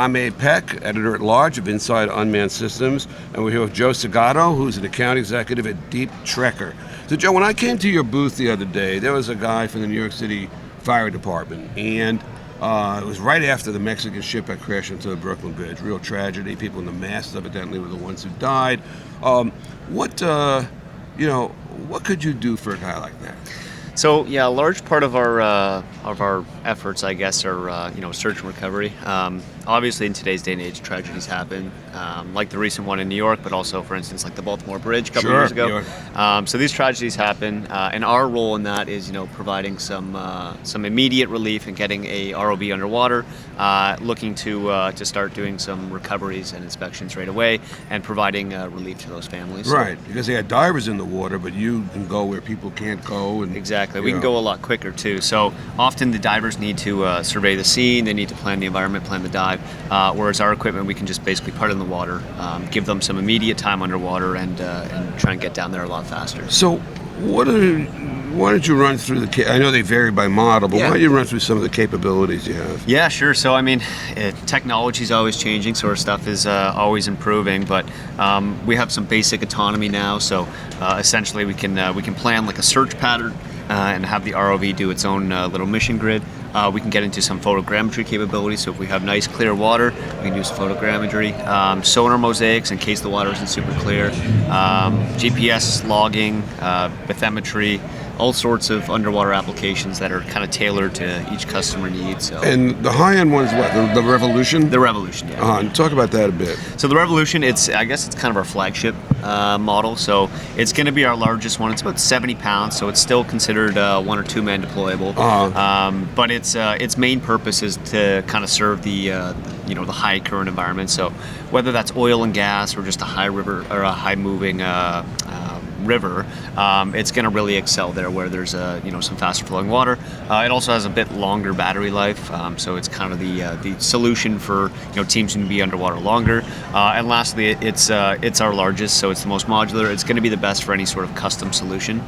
I'm Abe Peck, editor-at-large of Inside Unmanned Systems, and we're here with Joe Segato, who's an account executive at Deep Trekker. So, Joe, when I came to your booth the other day, there was a guy from the New York City Fire Department, and it was right after the Mexican ship had crashed into the Brooklyn Bridge. Real tragedy. People in the mast evidently were the ones who died. What could you do for a guy like that? So yeah, a large part of our efforts, I guess, are search and recovery. Obviously, in today's day and age, tragedies happen, like the recent one in New York, but also, for instance, like the Baltimore Bridge a couple years ago. So these tragedies happen, and our role in that is, providing some immediate relief and getting a ROV underwater, looking to start doing some recoveries and inspections right away, and providing relief to those families. Right, because they had divers in the water, but you can go where people can't go. And exactly, we can go a lot quicker too. So often the divers need to survey the scene, they need to plan the environment, plan the dive, whereas our equipment, we can just basically put it in the water, give them some immediate time underwater, and try and get down there a lot faster. So why don't you run through I know they vary by model, but why don't you run through some of the capabilities you have? Yeah, sure. So I mean, technology is always changing, so our stuff is always improving, but we have some basic autonomy now. So essentially we can plan like a search pattern and have the ROV do its own little mission grid. We can get into some photogrammetry capabilities, so if we have nice clear water, we can do some photogrammetry. Sonar mosaics in case the water isn't super clear. GPS logging, bathymetry, all sorts of underwater applications that are kind of tailored to each customer needs. So. And the high-end one is what, the Revolution? The Revolution, yeah. Talk about that a bit. So the Revolution, I guess it's kind of our flagship model. So it's going to be our largest one. It's about 70 pounds, so it's still considered 1 or 2 man deployable. But its main purpose is to kind of serve the high current environment. So whether that's oil and gas or just a high river or a high moving river, it's going to really excel there where there's some faster flowing water. It also has a bit longer battery life, so it's kind of the solution for teams who can be underwater longer. And lastly, it's our largest, so it's the most modular. It's going to be the best for any sort of custom solution.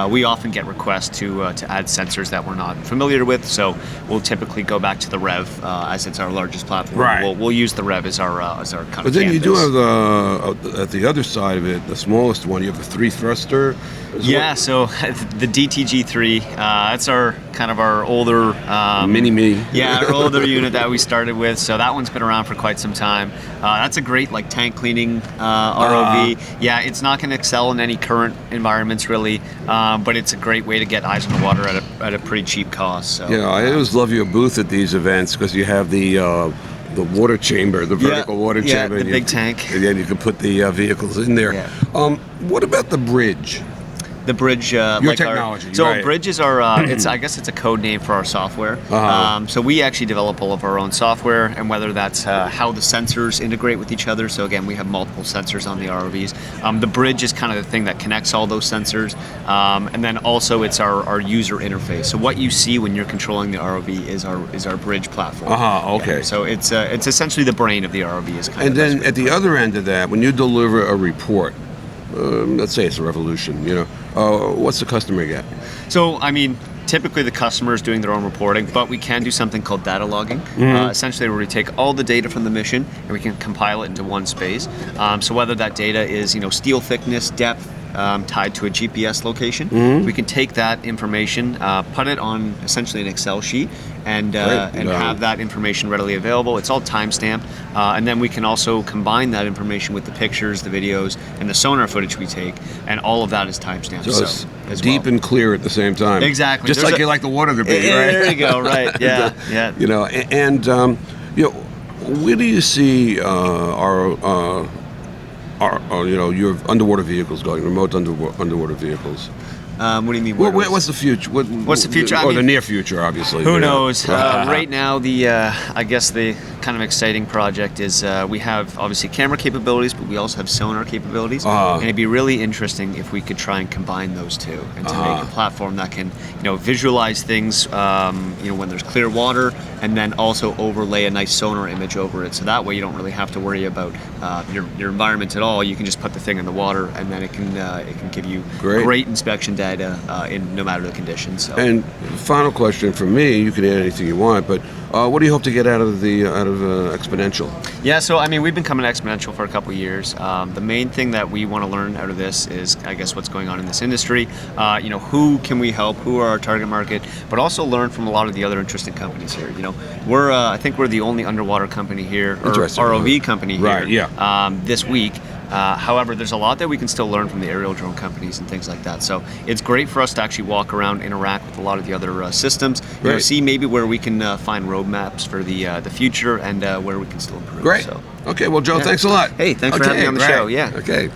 We often get requests to add sensors that we're not familiar with, so we'll typically go back to the Rev as it's our largest platform. Right. We'll use the Rev as our kind of But then canvas. you do have at the other side of it, the smallest one. You have the 3 thruster. Yeah, so the DTG3, that's our older mini-me. Yeah, our older unit that we started with. So that one's been around for quite some time. That's a great tank cleaning ROV. Yeah, it's not going to excel in any current environments really, but it's a great way to get eyes on the water at a pretty cheap cost. So. Yeah, I always love your booth at these events because you have the water chamber, the vertical water chamber. The big tank. And then you can put the vehicles in there. Yeah. What about the bridge? The bridge, your technology. So bridge is our. I guess it's a code name for our software. So we actually develop all of our own software, and whether that's how the sensors integrate with each other. So again, we have multiple sensors on the ROVs. The bridge is kind of the thing that connects all those sensors, and then also it's our user interface. So what you see when you're controlling the ROV is our bridge platform. Okay. Yeah, so it's essentially the brain of the ROV. Is kind and of the then at the other end of that, when you deliver a report. Let's say it's a Revolution, what's the customer get? So, I mean, typically the customer is doing their own reporting, but we can do something called data logging, essentially where we take all the data from the mission and we can compile it into one space. So whether that data is, steel thickness, depth, tied to a GPS location, we can take that information, put it on essentially an Excel sheet, and have that information readily available. It's all time-stamped, and then we can also combine that information with the pictures, the videos, and the sonar footage we take, and all of that is time-stamped. So it's deep and clear at the same time. Exactly. Just like you like the water to be, right? There you go. Right. Yeah. Yeah. Where do you see your underwater vehicles going? Remote underwater vehicles. What do you mean? What's the future? What's the future? The near future, obviously. Who knows? Right now, I guess the kind of exciting project is we have obviously camera capabilities, but we also have sonar capabilities, and it'd be really interesting if we could try and combine those two and to make a platform that can visualize things when there's clear water, and then also overlay a nice sonar image over it, so that way you don't really have to worry about your environment at all. You can just put the thing in the water, and then it can give you great inspection data in no matter the conditions. So. And final question for me, you can add anything you want, but What do you hope to get out of Exponential? Yeah, so I mean, we've been coming to Exponential for a couple of years. The main thing that we want to learn out of this is, I guess, what's going on in this industry. You know, who can we help? Who are our target market? But also learn from a lot of the other interesting companies here. You know, I think we're the only underwater company here, or ROV company here, right, yeah. this week. However, there's a lot that we can still learn from the aerial drone companies and things like that. So it's great for us to actually walk around, interact with a lot of the other systems, you know, see maybe where we can find roadmaps for the future and where we can still improve. Great. So, okay, well, Joe, thanks a lot. Hey, thanks for having me on the show. Yeah. Okay.